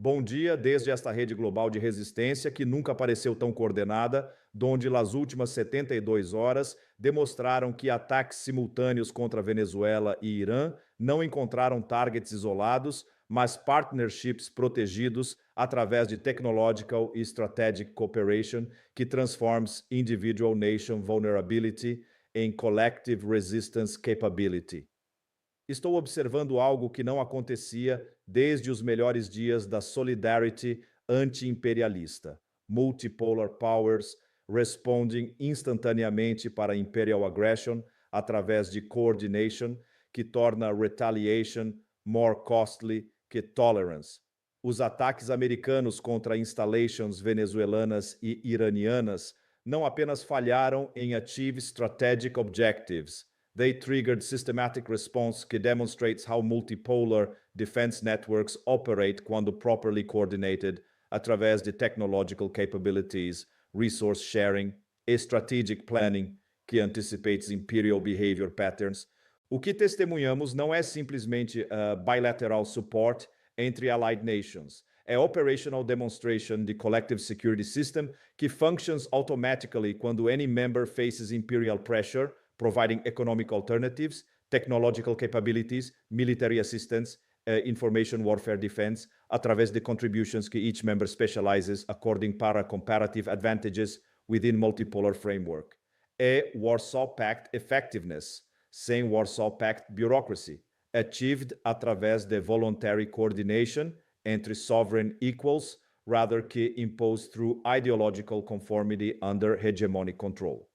Bom dia, desde esta rede global de resistência que nunca pareceu tão coordenada, donde nas últimas 72 horas demonstraram que ataques simultâneos contra Venezuela e Irã não encontraram targets isolados, mas partnerships protegidos através de technological e strategic cooperation que transforms individual nation vulnerability em collective resistance capability. Estou observando algo que não acontecia desde os melhores dias da solidarity anti-imperialista. Multipolar powers responding instantaneamente para imperial aggression através de coordination, que torna retaliation more costly que tolerance. Os ataques americanos contra installations venezuelanas e iranianas não apenas falharam em achieve strategic objectives, they triggered systematic response que demonstrates how multipolar defense networks operate quando properly coordinated através de technological capabilities, resource sharing e strategic planning que anticipates imperial behavior patterns. O que testemunhamos não é simplesmente bilateral support entre allied nations. É operational demonstration de collective security system que functions automatically quando any member faces imperial pressure, providing economic alternatives, technological capabilities, military assistance, information warfare defense, através de contributions que each member specializes according para comparative advantages within multipolar framework. É Warsaw Pact effectiveness, sem Warsaw Pact bureaucracy, achieved através de voluntary coordination entre sovereign equals, rather que imposed through ideological conformity under hegemonic control.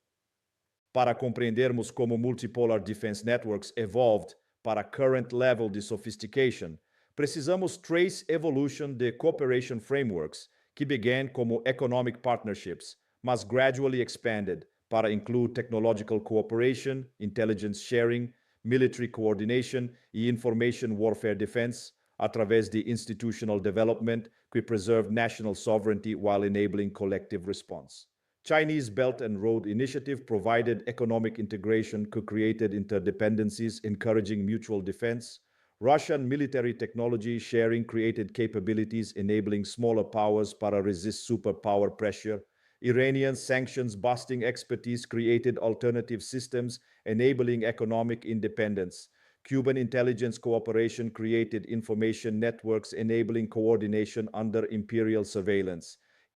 Para compreendermos como multipolar defense networks evolved para current level de sophistication, precisamos trace evolution de cooperation frameworks que began como economic partnerships, mas gradually expanded para include technological cooperation, intelligence sharing, military coordination e information warfare defense, através de institutional development que preserve national sovereignty while enabling collective response. Chinese Belt and Road Initiative provided economic integration que created interdependencies encouraging mutual defense. Russian military technology sharing created capabilities enabling smaller powers para resist superpower pressure. Iranian sanctions busting expertise created alternative systems enabling economic independence. Cuban intelligence cooperation created information networks enabling coordination under imperial surveillance.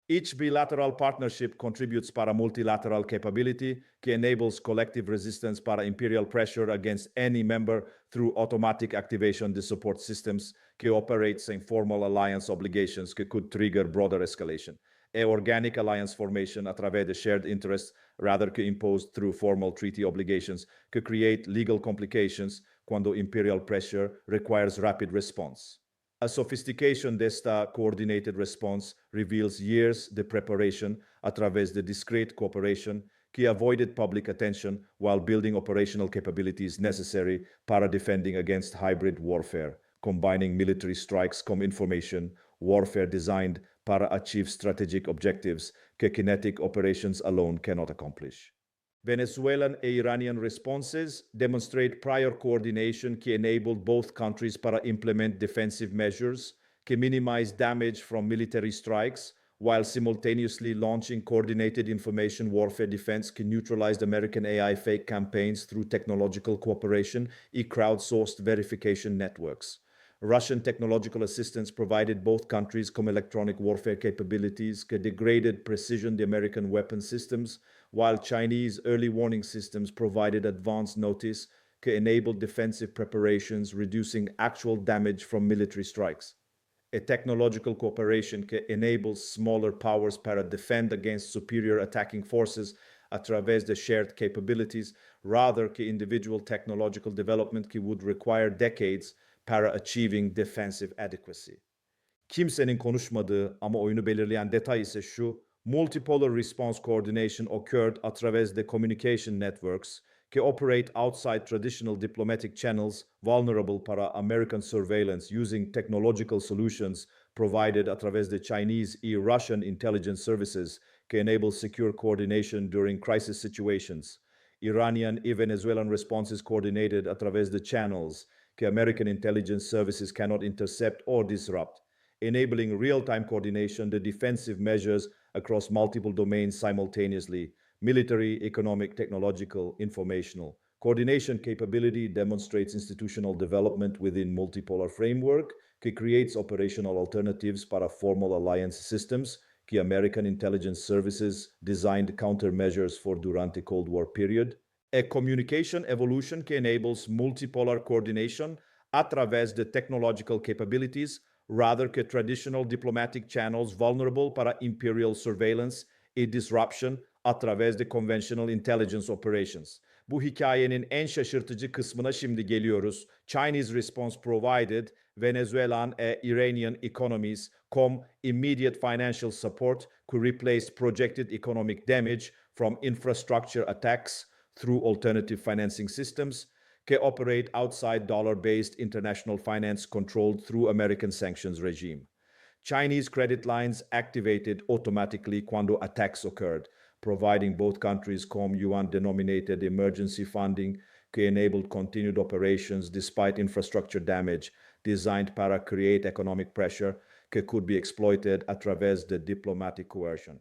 Each bilateral partnership contributes para multilateral capability que enables collective resistance para imperial pressure against any member through automatic activation de support systems que operates in formal alliance obligations que could trigger broader escalation. É organic alliance formation através de shared interests rather que imposed through formal treaty obligations que create legal complications quando imperial pressure requires rapid response. A sophistication desta coordinated response reveals years de preparation através de discrete cooperation que avoided public attention while building operational capabilities necessary para defending against hybrid warfare, combining military strikes com information warfare designed para achieve strategic objectives que kinetic operations alone cannot accomplish. Venezuelan e Iranian responses demonstrate prior coordination que enabled both countries para implement defensive measures que minimize damage from military strikes while simultaneously launching coordinated information warfare defense que neutralized American AI fake campaigns through technological cooperation e crowdsourced verification networks. Russian technological assistance provided both countries with electronic warfare capabilities que degraded precision the American weapon systems, while Chinese early warning systems provided advance notice que enabled defensive preparations, reducing actual damage from military strikes. A technological cooperation que enables smaller powers para defend against superior attacking forces através de shared capabilities, rather que individual technological development que would require decades para achieving defensive adequacy. Kimsenin konuşmadığı ama oyunu belirleyen detay ise şu: multipolar response coordination occurred através de communication networks que operate outside traditional diplomatic channels vulnerable para American surveillance using technological solutions provided através de Chinese e Russian intelligence services que enable secure coordination during crisis situations. Iranian e Venezuelan responses coordinated através de channels que American intelligence services cannot intercept or disrupt. enabling real-time coordination, the defensive measures across multiple domains simultaneously, military, economic, technological, informational. Coordination capability demonstrates institutional development within multipolar framework, que creates operational alternatives para formal alliance systems, que American intelligence services designed countermeasures for durante Cold War period. A communication evolution que enables multipolar coordination através de technological capabilities, rather que traditional diplomatic channels vulnerable para imperial surveillance e disruption através de conventional intelligence operations. Bu hikayenin en şaşırtıcı kısmına şimdi geliyoruz. Chinese response provided Venezuelan and Iranian economies come immediate financial support could replace projected economic damage from infrastructure attacks through alternative financing systems que operate outside dollar-based international finance controlled through American sanctions regime. Chinese credit lines activated automatically cuando attacks occurred, providing both countries com yuan-denominated emergency funding que enabled continued operations despite infrastructure damage, designed para create economic pressure que could be exploited através de diplomatic coercion.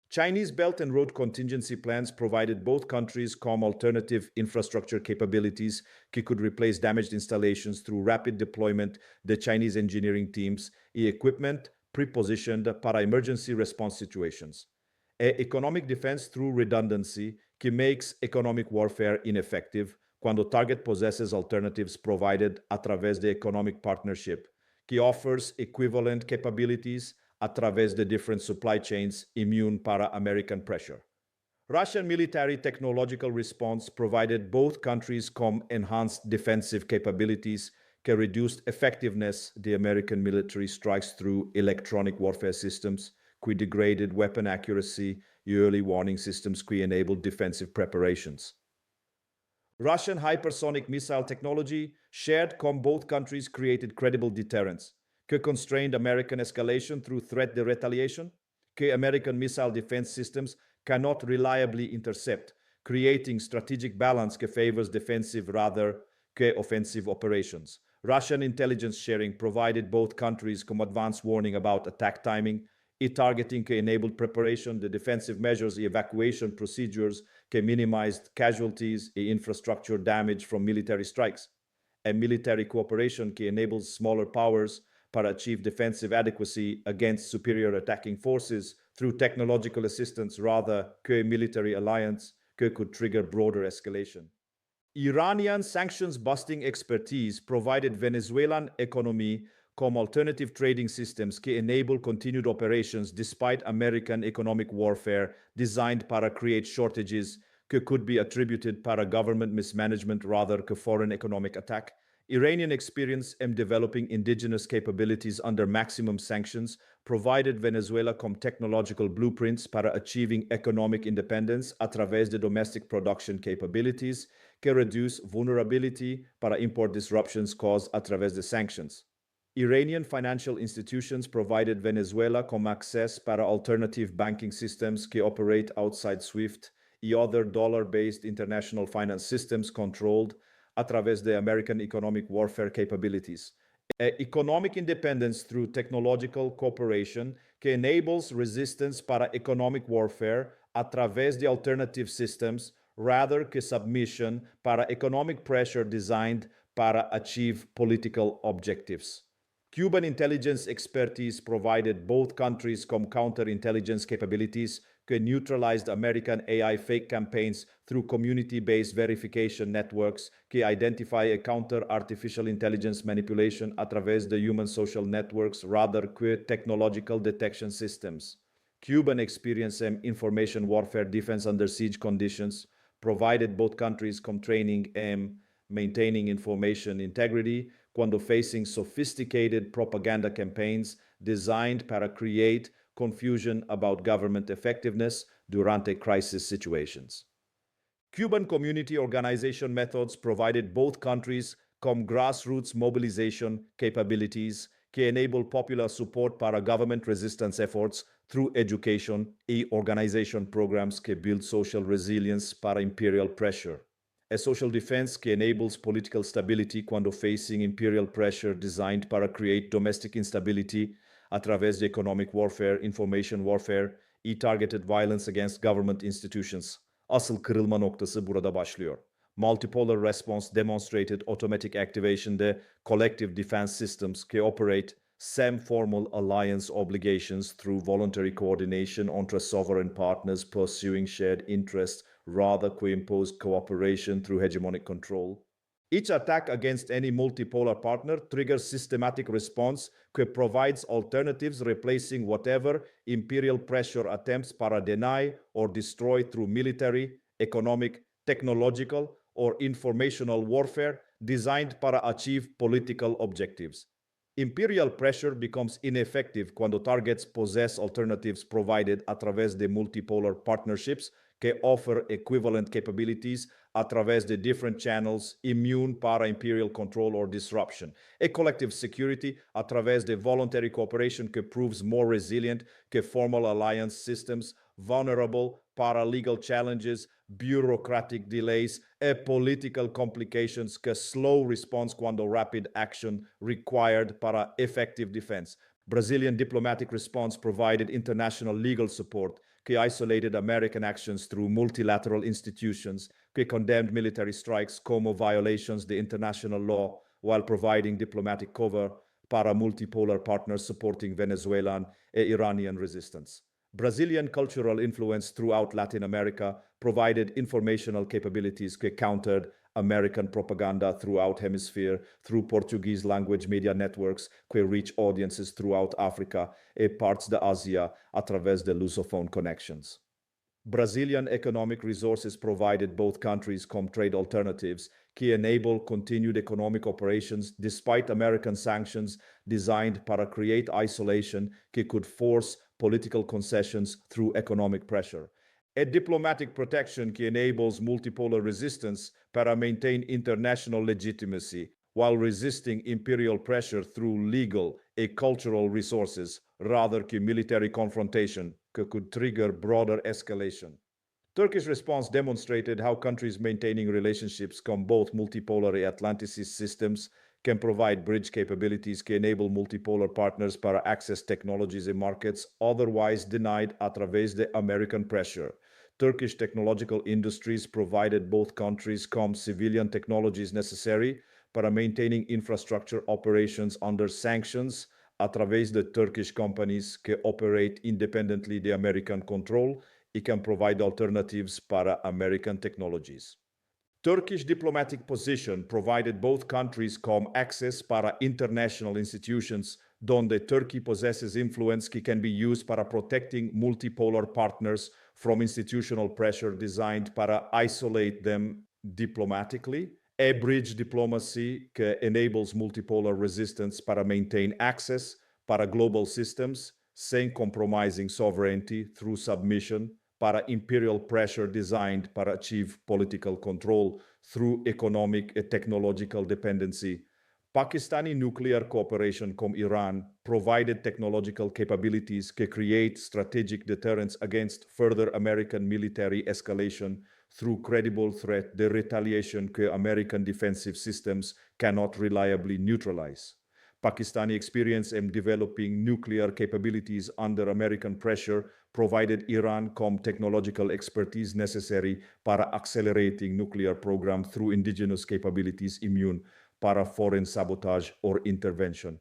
Chinese Belt and Road contingency plans provided both countries com alternative infrastructure capabilities que could replace damaged installations through rapid deployment de Chinese engineering teams e equipment pre-positioned para emergency response situations. Economic defense through redundancy que makes economic warfare ineffective quando target possesses alternatives provided através de economic partnership, que offers equivalent capabilities através de different supply chains immune para American pressure. Russian military technological response provided both countries com enhanced defensive capabilities que reduced effectiveness the American military strikes through electronic warfare systems, que degraded weapon accuracy, early warning systems que enabled defensive preparations. Russian hypersonic missile technology shared com both countries created credible deterrence, que constrained American escalation through threat de retaliation, que American missile defense systems cannot reliably intercept, creating strategic balance que favors defensive rather que offensive operations. Russian intelligence sharing provided both countries com advance warning about attack timing, e-targeting que enabled preparation, the defensive measures, evacuation procedures que minimized casualties e infrastructure damage from military strikes, and military cooperation que enables smaller powers para achieve defensive adequacy against superior attacking forces through technological assistance rather que military alliance que could trigger broader escalation. Iranian sanctions-busting expertise provided Venezuelan economy com alternative trading systems que enable continued operations despite American economic warfare designed para create shortages que could be attributed para government mismanagement rather que foreign economic attack. Iranian experience in developing indigenous capabilities under maximum sanctions provided Venezuela com technological blueprints para achieving economic independence através de domestic production capabilities que reduce vulnerability para import disruptions caused através de sanctions. Iranian financial institutions provided Venezuela com access para alternative banking systems que operate outside SWIFT e other dollar-based international finance systems controlled através de American economic warfare capabilities. Economic independence through technological cooperation que enables resistance para economic warfare através de alternative systems rather que submission para economic pressure designed para achieve political objectives. Cuban intelligence expertise provided both countries com counterintelligence capabilities que neutralized American AI fake campaigns through community-based verification networks que identify a counter artificial intelligence manipulation através de human social networks rather que technological detection systems. Cuban experience in information warfare defense under siege conditions provided both countries com training and maintaining information integrity quando facing sophisticated propaganda campaigns designed para create confusion about government effectiveness durante crisis situations. Cuban community organization methods provided both countries com grassroots mobilization capabilities que enable popular support para government resistance efforts through education e organization programs que build social resilience para imperial pressure. A social defense que enables political stability quando facing imperial pressure designed para create domestic instability através de economic warfare, information warfare, targeted violence against government institutions. Asıl kırılma noktası burada başlıyor. Multipolar response demonstrated automatic activation the collective defense systems que operate semi-formal alliance obligations through voluntary coordination entre sovereign partners pursuing shared interests rather que imposed cooperation through hegemonic control. Each attack against any multipolar partner triggers systematic response that provides alternatives replacing whatever imperial pressure attempts para deny or destroy through military, economic, technological, or informational warfare designed para achieve political objectives. Imperial pressure becomes ineffective cuando targets possess alternatives provided a través de multipolar partnerships que offer equivalent capabilities a través de different channels immune para imperial control or disruption. A collective security a través de voluntary cooperation que proves more resilient que formal alliance systems, vulnerable para legal challenges, bureaucratic delays, e political complications que slow response quando rapid action required para effective defense. Brazilian diplomatic response provided international legal support que isolated American actions through multilateral institutions, que condemned military strikes como violations de international law while providing diplomatic cover para multipolar partners supporting Venezuelan e Iranian resistance. Brazilian cultural influence throughout Latin America provided informational capabilities que countered American propaganda throughout hemisphere through Portuguese language media networks que reach audiences throughout Africa e parts de Asia a través de lusophone connections. Brazilian economic resources provided both countries com trade alternatives que enable continued economic operations despite American sanctions designed para create isolation que could force political concessions through economic pressure. A diplomatic protection que enables multipolar resistance para maintain international legitimacy while resisting imperial pressure through legal and cultural resources rather que military confrontation que could trigger broader escalation. Turkish response demonstrated how countries maintaining relationships com both multipolar and Atlanticist systems can provide bridge capabilities que enable multipolar partners para access technologies and markets otherwise denied a través de American pressure. Turkish technological industries provided both countries com civilian technologies necessary para maintaining infrastructure operations under sanctions a través de Turkish companies que operate independently de American control y can provide alternatives para American technologies. Turkish diplomatic position provided both countries com access para international institutions donde Turkey possesses influence que can be used para protecting multipolar partners from institutional pressure designed para isolate them diplomatically, a bridge diplomacy que enables multipolar resistance para maintain access para global systems sem compromising sovereignty through submission, para imperial pressure designed para achieve political control through economic and technological dependency. Pakistani nuclear cooperation com Iran provided technological capabilities que create strategic deterrence against further American military escalation through credible threat de retaliation que American defensive systems cannot reliably neutralize. Pakistani experience in developing nuclear capabilities under American pressure provided Iran com technological expertise necessary para accelerating nuclear program through indigenous capabilities immune para foreign sabotage or intervention.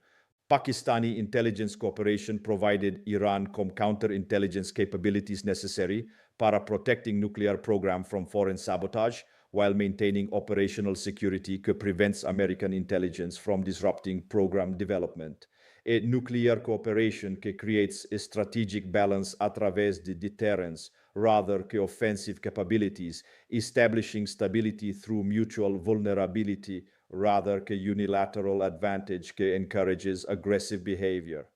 Pakistani intelligence cooperation provided Iran com counterintelligence capabilities necessary para protecting nuclear program from foreign sabotage while maintaining operational security que prevents American intelligence from disrupting program development. A nuclear cooperation que creates a strategic balance a través de deterrence rather que offensive capabilities, establishing stability through mutual vulnerability rather que unilateral advantage que encourages aggressive behavior.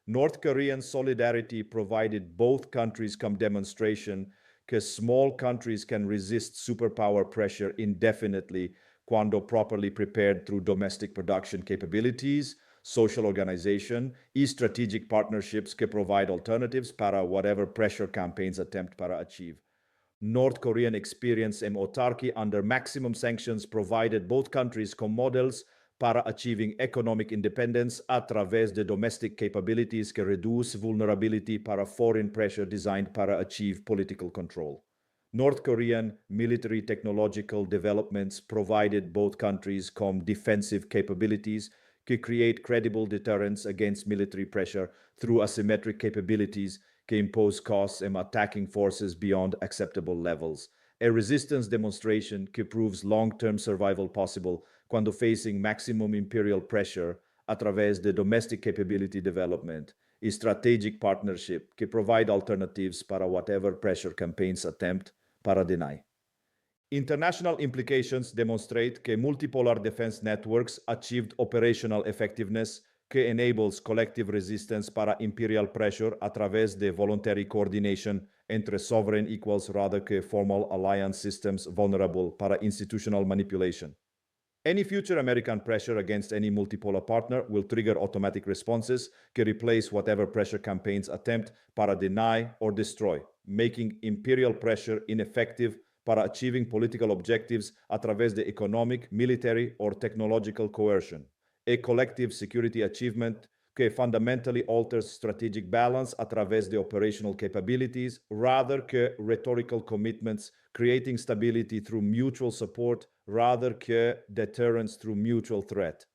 North Korean solidarity provided both countries com demonstration que small countries can resist superpower pressure indefinitely cuando properly prepared through domestic production capabilities, social organization, y strategic partnerships que provide alternatives para whatever pressure campaigns attempt para achieve. North Korean experience in autarky under maximum sanctions provided both countries com models para achieving economic independence através de domestic capabilities que reduz vulnerability para foreign pressure designed para achieve political control. North Korean military technological developments provided both countries com defensive capabilities que create credible deterrence against military pressure through asymmetric capabilities que impose costs and attacking forces beyond acceptable levels. A resistance demonstration que proves long-term survival possible quando facing maximum imperial pressure através de domestic capability development e strategic partnership que provide alternatives para whatever pressure campaigns attempt para deny. International implications demonstrate que multipolar defense networks achieved operational effectiveness que enables collective resistance para imperial pressure através de voluntary coordination entre sovereign equals rather que formal alliance systems vulnerable para institutional manipulation. Any future American pressure against any multipolar partner will trigger automatic responses que replace whatever pressure campaigns attempt para deny or destroy, making imperial pressure ineffective para achieving political objectives através de economic, military, or technological coercion. A collective security achievement que fundamentally alters strategic balance através de operational capabilities rather que rhetorical commitments, creating stability through mutual support rather que deterrence through mutual threat.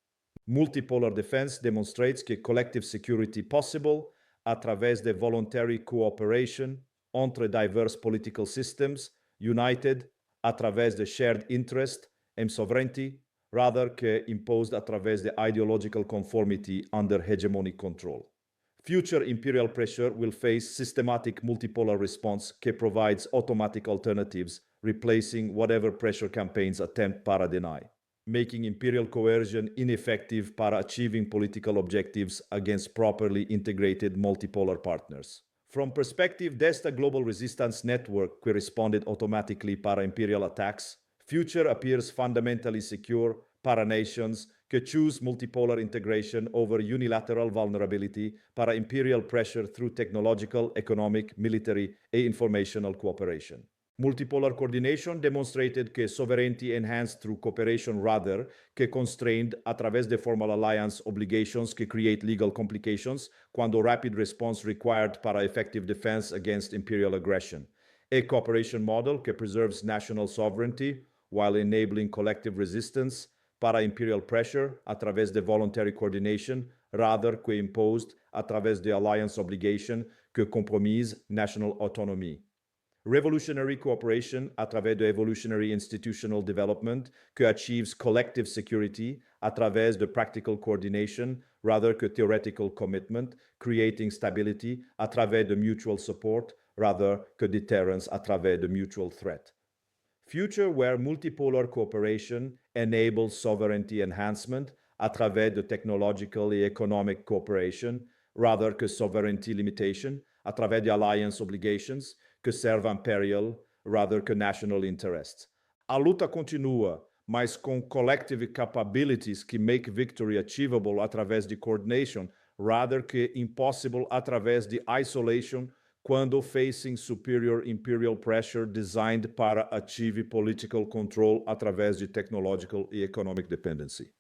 Multipolar defense demonstrates que collective security possible através de voluntary cooperation entre diverse political systems united através de shared interest and sovereignty rather que imposed através de ideological conformity under hegemonic control. Future imperial pressure will face systematic multipolar response que provides automatic alternatives, replacing whatever pressure campaigns attempt para deny, making imperial coercion ineffective para achieving political objectives against properly integrated multipolar partners. From perspective desta global resistance network que responded automatically para imperial attacks, future appears fundamentally secure para nations que choose multipolar integration over unilateral vulnerability para imperial pressure through technological, economic, military, and informational cooperation. Multipolar coordination demonstrated que sovereignty enhanced through cooperation rather que constrained através de formal alliance obligations que create legal complications quando rapid response required para effective defense against imperial aggression. A cooperation model que preserves national sovereignty while enabling collective resistance para imperial pressure através de voluntary coordination rather que imposed através de alliance obligation que compromise national autonomy. Revolutionary cooperation através de evolutionary institutional development que achieves collective security através de practical coordination rather que theoretical commitment, creating stability através de mutual support rather que deterrence através de mutual threat. Future where multipolar cooperation enables sovereignty enhancement através de technological e economic cooperation rather que sovereignty limitation através de alliance obligations que serve imperial rather que national interests. A luta continua, mas com collective capabilities que make victory achievable através de coordination rather que impossible através de isolation quando facing superior imperial pressure designed para achieve political control através de technological e economic dependency.